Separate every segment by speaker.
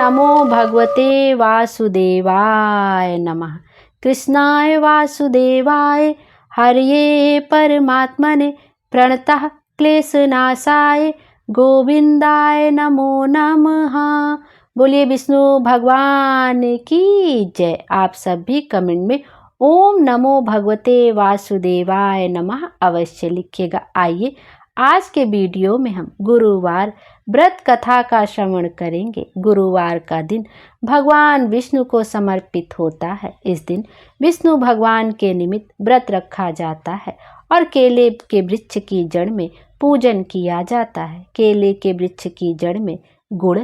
Speaker 1: नमो भगवते वासुदेवाय नमः। कृष्णाय वासुदेवाय हरये परमात्मने प्रणतः क्लेशनाशाय गोविंदाय नमो नमः। बोलिए विष्णु भगवान की जय। आप सभी कमेंट में ओम नमो भगवते वासुदेवाय नमः अवश्य लिखिएगा। आइए आज के वीडियो में हम गुरुवार व्रत कथा का श्रवण करेंगे। गुरुवार का दिन भगवान विष्णु को समर्पित होता है। इस दिन विष्णु भगवान के निमित्त व्रत रखा जाता है और केले के वृक्ष की जड़ में पूजन किया जाता है। केले के वृक्ष की जड़ में गुड़,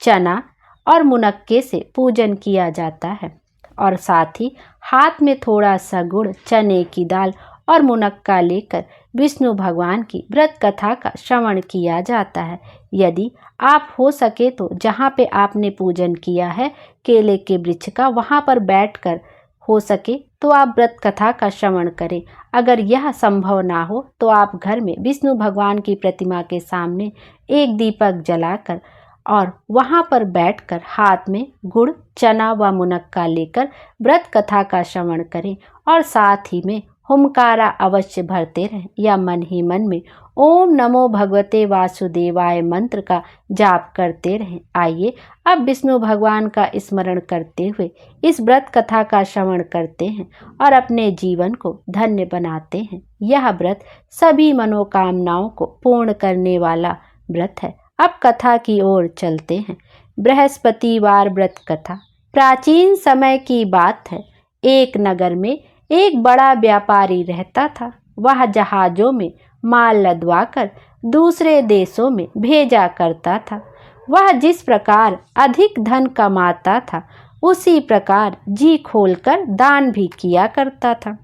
Speaker 1: चना और मुनक्के से पूजन किया जाता है और साथ ही हाथ में थोड़ा सा गुड़, चने की दाल और मुनक्का लेकर विष्णु भगवान की व्रत कथा का श्रवण किया जाता है। यदि आप हो सके तो जहाँ पे आपने पूजन किया है केले के वृक्ष का, वहाँ पर बैठकर हो सके तो आप व्रत कथा का श्रवण करें। अगर यह संभव ना हो तो आप घर में विष्णु भगवान की प्रतिमा के सामने एक दीपक जलाकर और वहाँ पर बैठकर हाथ में गुड़, चना व मुनक्का लेकर व्रत कथा का श्रवण करें और साथ ही में हुमकारा अवश्य भरते रहें या मन ही मन में ओम नमो भगवते वासुदेवाय मंत्र का जाप करते रहें। आइए अब विष्णु भगवान का स्मरण करते हुए इस व्रत कथा का श्रवण करते हैं और अपने जीवन को धन्य बनाते हैं। यह व्रत सभी मनोकामनाओं को पूर्ण करने वाला व्रत है। अब कथा की ओर चलते हैं। बृहस्पतिवार व्रत कथा। प्राचीन समय की बात है। एक नगर में एक बड़ा व्यापारी रहता था। वह जहाजों में माल लदवाकर दूसरे देशों में भेजा करता था। वह जिस प्रकार अधिक धन कमाता था उसी प्रकार जी खोलकर दान भी किया करता था।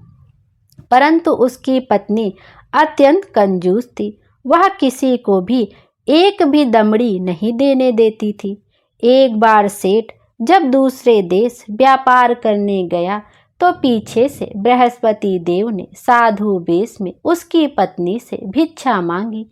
Speaker 1: परंतु उसकी पत्नी अत्यंत कंजूस थी। वह किसी को भी एक भी दमड़ी नहीं देने देती थी। एक बार सेठ जब दूसरे देश व्यापार करने गया तो पीछे से बृहस्पति देव ने साधु वेश में उसकी पत्नी से भिक्षा मांगी।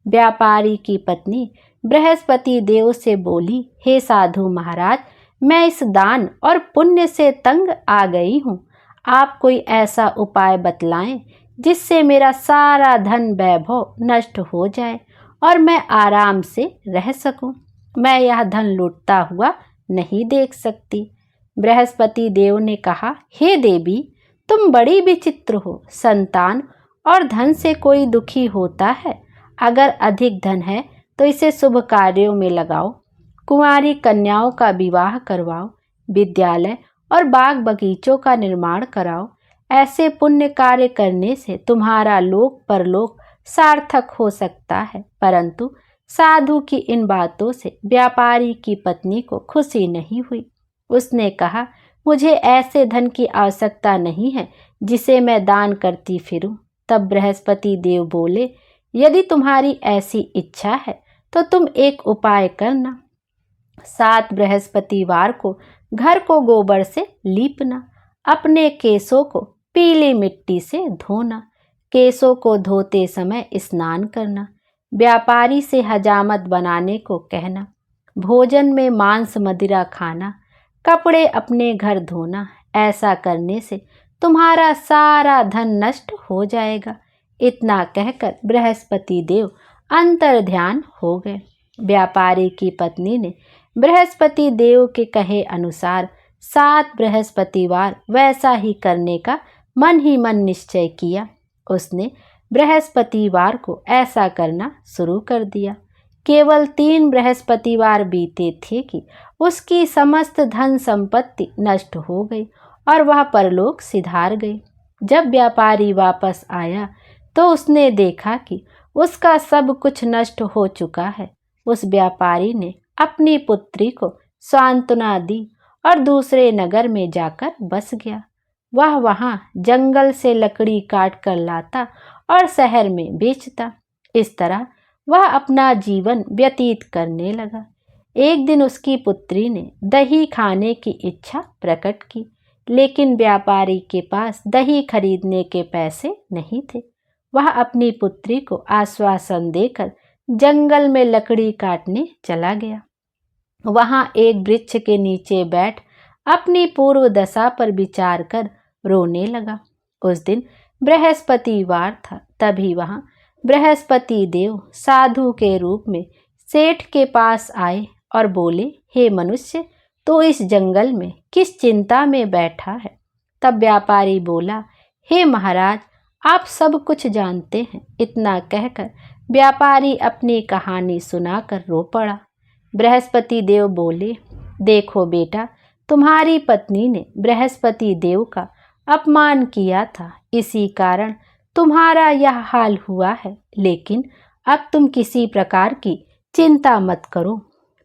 Speaker 1: व्यापारी की पत्नी बृहस्पति देव से बोली, हे साधु महाराज, मैं इस दान और पुण्य से तंग आ गई हूँ। आप कोई ऐसा उपाय बतलाएं जिससे मेरा सारा धन वैभव नष्ट हो जाए और मैं आराम से रह सकूं। मैं यह धन लूटता हुआ नहीं देख सकती। बृहस्पति देव ने कहा, हे देवी, तुम बड़ी विचित्र हो। संतान और धन से कोई दुखी होता है। अगर अधिक धन है तो इसे शुभ कार्यों में लगाओ। कुंवारी कन्याओं का विवाह करवाओ। विद्यालय और बाग बगीचों का निर्माण कराओ। ऐसे पुण्य कार्य करने से तुम्हारा लोक परलोक सार्थक हो सकता है। परंतु साधु की इन बातों से व्यापारी की पत्नी को खुशी नहीं हुई। उसने कहा, मुझे ऐसे धन की आवश्यकता नहीं है जिसे मैं दान करती फिरूं। तब बृहस्पति देव बोले, यदि तुम्हारी ऐसी इच्छा है तो तुम एक उपाय करना। 7 बृहस्पतिवार को घर को गोबर से लीपना। अपने केसों को पीली मिट्टी से धोना। केसों को धोते समय स्नान करना। व्यापारी से हजामत बनाने को कहना। भोजन में मांस मदिरा खाना। कपड़े अपने घर धोना। ऐसा करने से तुम्हारा सारा धन नष्ट हो जाएगा। इतना कहकर बृहस्पति देव अंतर ध्यान हो गए। व्यापारी की पत्नी ने बृहस्पति देव के कहे अनुसार 7 बृहस्पतिवार वैसा ही करने का मन ही मन निश्चय किया। उसने बृहस्पतिवार को ऐसा करना शुरू कर दिया। केवल 3 बृहस्पतिवार बीते थे कि उसकी समस्त धन संपत्ति नष्ट हो गई और वह परलोक सिधार गई। जब व्यापारी वापस आया तो उसने देखा कि उसका सब कुछ नष्ट हो चुका है। उस व्यापारी ने अपनी पुत्री को सांत्वना दी और दूसरे नगर में जाकर बस गया। वह वहां जंगल से लकड़ी काट कर लाता और शहर में बेचता। इस तरह वह अपना जीवन व्यतीत करने लगा। एक दिन उसकी पुत्री ने दही खाने की इच्छा प्रकट की, लेकिन व्यापारी के पास दही खरीदने के पैसे नहीं थे। वह अपनी पुत्री को आश्वासन देकर जंगल में लकड़ी काटने चला गया। वहां एक वृक्ष के नीचे बैठ अपनी पूर्व दशा पर विचार कर रोने लगा। उस दिन बृहस्पतिवार था। तभी वहां बृहस्पति देव साधु के रूप में सेठ के पास आए और बोले, हे मनुष्य, तो इस जंगल में किस चिंता में बैठा है? तब व्यापारी बोला, हे महाराज, आप सब कुछ जानते हैं। इतना कहकर व्यापारी अपनी कहानी सुनाकर रो पड़ा। बृहस्पति देव बोले, देखो बेटा, तुम्हारी पत्नी ने बृहस्पति देव का अपमान किया था, इसी कारण तुम्हारा यह हाल हुआ है। लेकिन अब तुम किसी प्रकार की चिंता मत करो।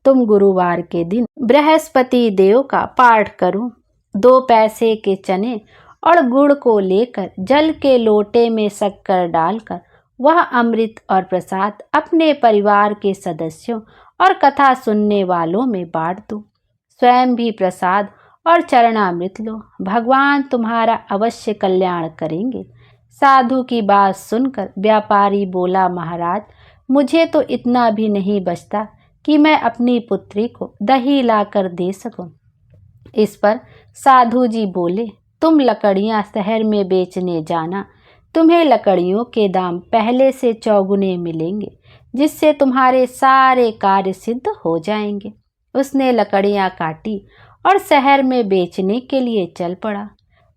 Speaker 1: तुम गुरुवार के दिन बृहस्पति देव का पाठ करो। 2 पैसे के चने और गुड़ को लेकर जल के लोटे में शक्कर डालकर वह अमृत और प्रसाद अपने परिवार के सदस्यों और कथा सुनने वालों में बांट दो। स्वयं भी प्रसाद और चरणामृत लो। भगवान तुम्हारा अवश्य कल्याण करेंगे। साधु की बात सुनकर व्यापारी बोला, महाराज, मुझे तो इतना भी नहीं बचता कि मैं अपनी पुत्री को दही लाकर दे सकूं। इस पर साधु जी बोले, तुम लकड़ियां शहर में बेचने जाना। तुम्हें लकड़ियों के दाम पहले से चौगुने मिलेंगे, जिससे तुम्हारे सारे कार्य सिद्ध हो जाएंगे। उसने लकड़ियां काटी और शहर में बेचने के लिए चल पड़ा।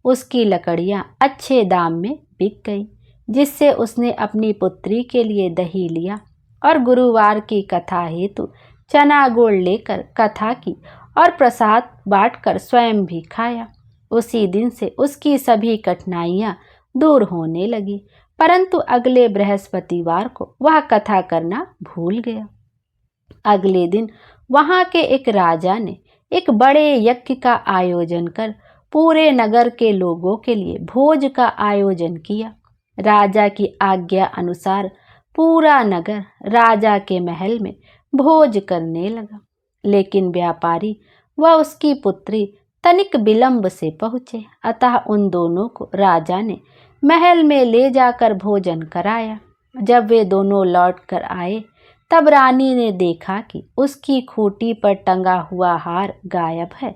Speaker 1: उसकी लकड़ियां अच्छे दाम में बिक गई, जिससे उसने अपनी पुत्री के लिए दही लिया और गुरुवार की कथा हेतु चना गुड़ लेकर कथा की और प्रसाद बांटकर स्वयं भी खाया। उसी दिन से उसकी सभी कठिनाइयां दूर होने लगी, परंतु अगले बृहस्पतिवार को वह कथा करना भूल गया। अगले दिन वहां के एक राजा ने एक बड़े यज्ञ का आयोजन कर पूरे नगर के लोगों के लिए भोज का आयोजन किया। राजा की आज्ञा अनुसार पूरा नगर राजा के महल में भोज करने लगा। लेकिन व्यापारी व उसकी पुत्री तनिक विलंब से पहुंचे, अतः उन दोनों को राजा ने महल में ले जाकर भोजन कराया। जब वे दोनों लौट कर आए, तब रानी ने देखा कि उसकी खूंटी पर टंगा हुआ हार गायब है।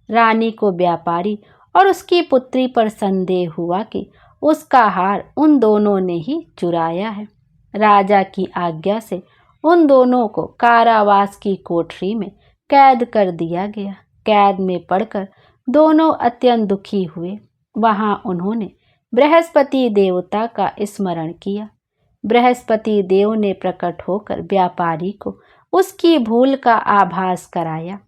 Speaker 1: रानी को व्यापारी और उसकी पुत्री पर संदेह हुआ कि उसका हार उन दोनों ने ही चुराया है। राजा की आज्ञा से उन दोनों को कारावास की कोठरी में कैद कर दिया गया। कैद में पड़कर दोनों अत्यंत दुखी हुए। वहां उन्होंने बृहस्पति देवता का स्मरण किया। बृहस्पति देव ने प्रकट होकर व्यापारी को उसकी भूल का आभास कराया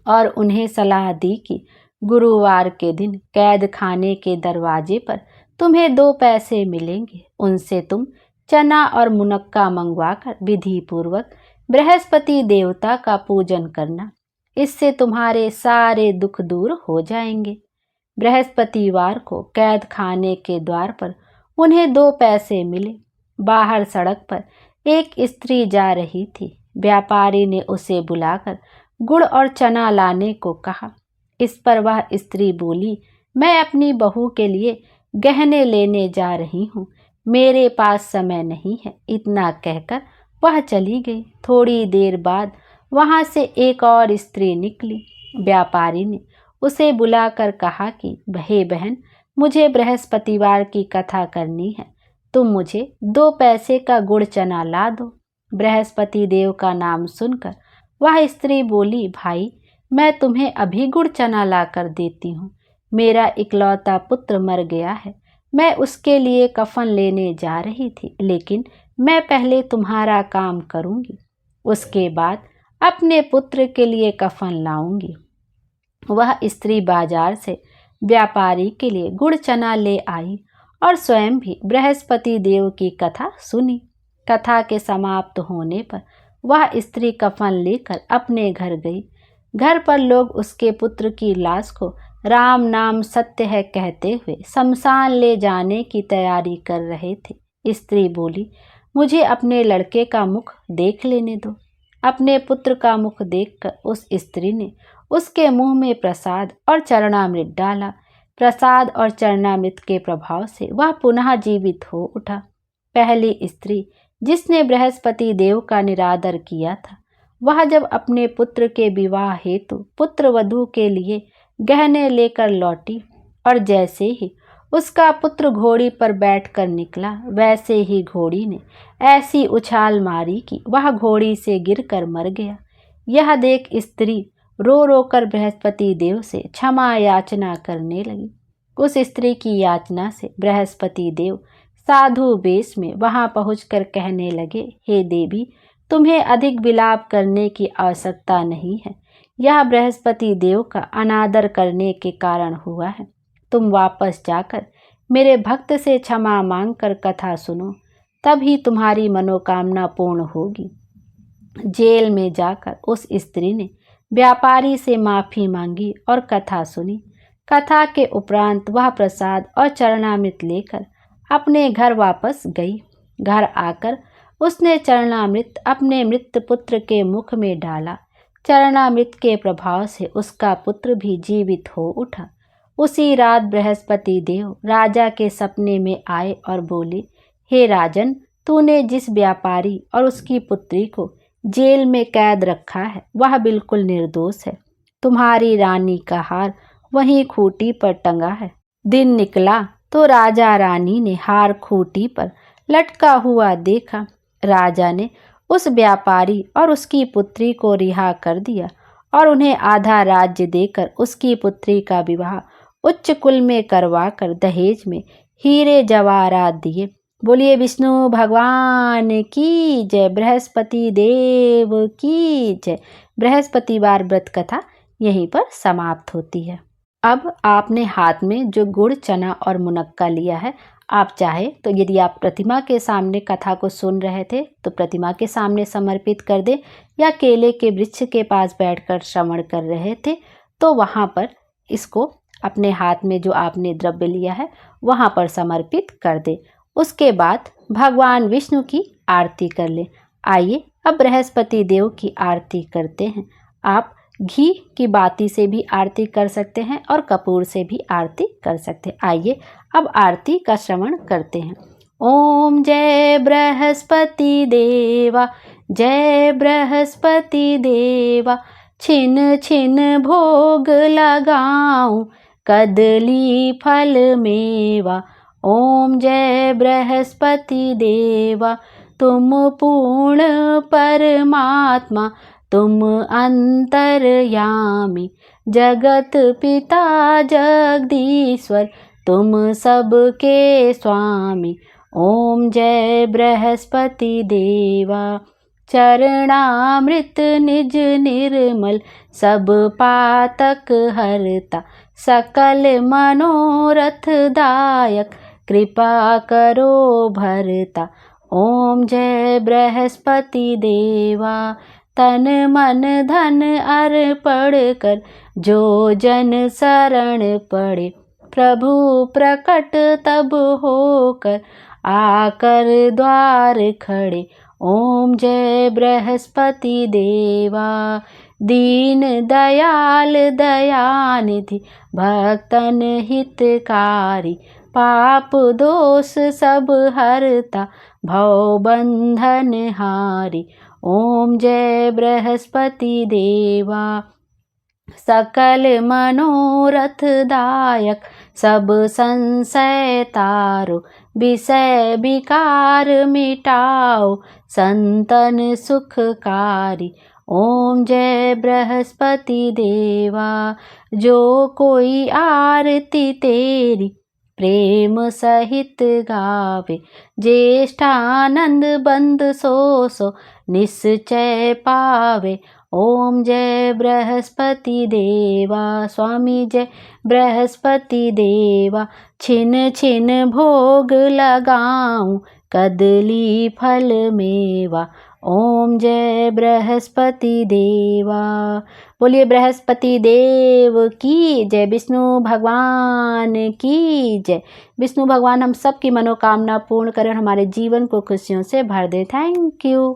Speaker 1: और उन्हें सलाह दी कि गुरुवार के दिन कैद खाने के दरवाजे पर तुम्हें 2 पैसे मिलेंगे। उनसे तुम चना और मुनक्का मंगवाकर विधि पूर्वक बृहस्पति देवता का पूजन करना। इससे तुम्हारे सारे दुख दूर हो जाएंगे। बृहस्पतिवार को कैद खाने के द्वार पर उन्हें 2 पैसे मिले। बाहर सड़क पर एक स्त्री जा रही थी। व्यापारी ने उसे बुलाकर गुड़ और चना लाने को कहा। इस पर वह स्त्री बोली, मैं अपनी बहू के लिए गहने लेने जा रही हूँ, मेरे पास समय नहीं है। इतना कहकर वह चली गई। थोड़ी देर बाद वहां से एक और स्त्री निकली। व्यापारी ने उसे बुलाकर कहा कि हे बहन, मुझे बृहस्पतिवार की कथा करनी है, तुम मुझे 2 पैसे का गुड़ चना ला दो। बृहस्पति देव का नाम सुनकर वह स्त्री बोली, भाई, मैं तुम्हें अभी गुड़ चना ला कर देती हूँ। मेरा इकलौता पुत्र मर गया है, मैं उसके लिए कफन लेने जा रही थी, लेकिन मैं पहले तुम्हारा काम करूँगी, उसके बाद अपने पुत्र के लिए कफन लाऊंगी। वह स्त्री बाजार से व्यापारी के लिए गुड़ चना ले आई और स्वयं भी बृहस्पति देव की कथा सुनी। कथा के समाप्त होने पर वह स्त्री कफन लेकर अपने घर गई। घर पर लोग उसके पुत्र की लाश को राम नाम सत्य है कहते हुए शमशान ले जाने की तैयारी कर रहे थे। स्त्री बोली, मुझे अपने लड़के का मुख देख लेने दो। अपने पुत्र का मुख देखकर उस स्त्री ने उसके मुंह में प्रसाद और चरणामृत डाला। प्रसाद और चरणामृत के प्रभाव से वह पुनः जीवित हो उठा। पहली स्त्री जिसने बृहस्पति देव का निरादर किया था, वह जब अपने पुत्र के विवाह हेतु पुत्र वधू के लिए गहने लेकर लौटी और जैसे ही उसका पुत्र घोड़ी पर बैठकर निकला, वैसे ही घोड़ी ने ऐसी उछाल मारी कि वह घोड़ी से गिरकर मर गया। यह देख स्त्री रो रो कर बृहस्पति देव से क्षमा याचना करने लगी। उस स्त्री की याचना से बृहस्पति देव साधु वेश में वहां पहुंचकर कहने लगे, हे देवी, तुम्हें अधिक विलाप करने की आवश्यकता नहीं है। यह बृहस्पति देव का अनादर करने के कारण हुआ है। तुम वापस जाकर मेरे भक्त से क्षमा मांगकर कथा सुनो, तभी तुम्हारी मनोकामना पूर्ण होगी। जेल में जाकर उस स्त्री ने व्यापारी से माफी मांगी और कथा सुनी। कथा के उपरांत वह प्रसाद और चरणामृत लेकर अपने घर वापस गई। घर आकर उसने चरणामृत अपने मृत पुत्र के मुख में डाला। चरणामृत के प्रभाव से उसका पुत्र भी जीवित हो उठा। उसी रात बृहस्पति देव राजा के सपने में आए और बोले, हे राजन, तूने जिस व्यापारी और उसकी पुत्री को जेल में कैद रखा है वह बिल्कुल निर्दोष है। तुम्हारी रानी का हार वहीं खूंटी पर टंगा है। दिन निकला तो राजा रानी ने हार खूंटी पर लटका हुआ देखा। राजा ने उस व्यापारी और उसकी पुत्री को रिहा कर दिया और उन्हें आधा राज्य देकर उसकी पुत्री का विवाह उच्च कुल में करवाकर दहेज में हीरे जवाहरात दिए। बोलिए विष्णु भगवान की जय, बृहस्पति देव की जय। बृहस्पतिवार व्रत कथा यहीं पर समाप्त होती है। अब आपने हाथ में जो गुड़, चना और मुनक्का लिया है, आप चाहे तो यदि आप प्रतिमा के सामने कथा को सुन रहे थे तो प्रतिमा के सामने समर्पित कर दें, या केले के वृक्ष के पास बैठकर श्रवण कर रहे थे तो वहाँ पर इसको अपने हाथ में जो आपने द्रव्य लिया है वहाँ पर समर्पित कर दें। उसके बाद भगवान विष्णु की आरती कर लें। आइए अब बृहस्पति देव की आरती करते हैं। आप घी की बाती से भी आरती कर सकते हैं और कपूर से भी आरती कर सकते हैं। आइए अब आरती का श्रवण करते हैं। ओम जय बृहस्पति देवा, जय बृहस्पति देवा, छिन छिन भोग लगाऊं कदली फल मेवा। ओम जय बृहस्पति देवा, तुम पूर्ण परमात्मा, तुम अंतर्यामी, जगत पिता जगदीश्वर, तुम सबके स्वामी। ओम जय बृहस्पति देवा, चरणामृत निज निर्मल, सब पातक हरता, सकल मनोरथ दायक, कृपा करो भरता। ओम जय बृहस्पति देवा, तन मन धन अर्पण कर, जो जन शरण पड़े, प्रभु प्रकट तब होकर, आकर द्वार खड़े। ओम जय बृहस्पति देवा, दीन दयाल दयानिधि, भक्तन हितकारी, पाप दोष सब हरता, भव बंधन हारी। ओम जय बृहस्पति देवा, सकल मनोरथ दायक, सब संशय तारो, विषय विकार मिटाओ, संतन सुखकारी। ओम जय बृहस्पति देवा, जो कोई आरती तेरी प्रेम सहित गावे, ज्येष्ठानंद बंद सो निश्चय पावे। ओम जय बृहस्पति देवा, स्वामी जय बृहस्पति देवा, छिन छिन भोग लगाऊं कदली फल मेवा। ओम जय बृहस्पति देवा। बोलिए बृहस्पति देव की जय, विष्णु भगवान की जय। विष्णु भगवान हम सब की मनोकामना पूर्ण करें और हमारे जीवन को खुशियों से भर दे। Thank you.